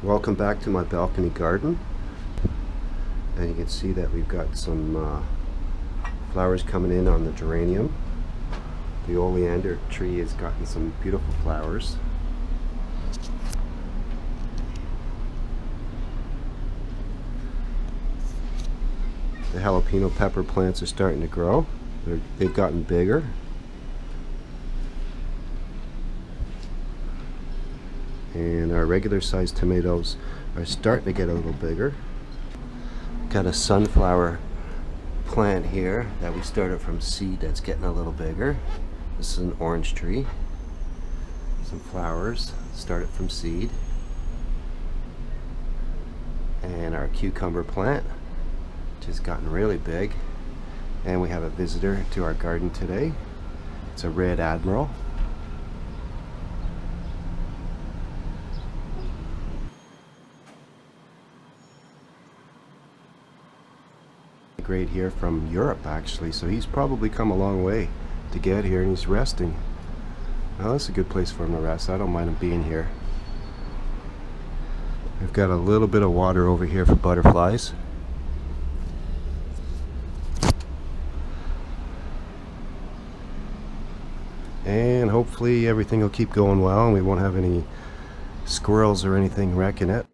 Welcome back to my balcony garden, and you can see that we've got some flowers coming in on the geranium. The oleander tree has gotten some beautiful flowers. The jalapeno pepper plants are starting to grow. They've gotten bigger. And our regular sized tomatoes are starting to get a little bigger. Got a sunflower plant here that we started from seed that's getting a little bigger. This is an orange tree. Some flowers started from seed. And our cucumber plant, which has gotten really big. And we have a visitor to our garden today. It's a red admiral. Great here from Europe actually, so he's probably come a long way to get here, and he's resting. Well, that's a good place for him to rest. I don't mind him being here. We've got a little bit of water over here for butterflies. And hopefully everything will keep going well and we won't have any squirrels or anything wrecking it.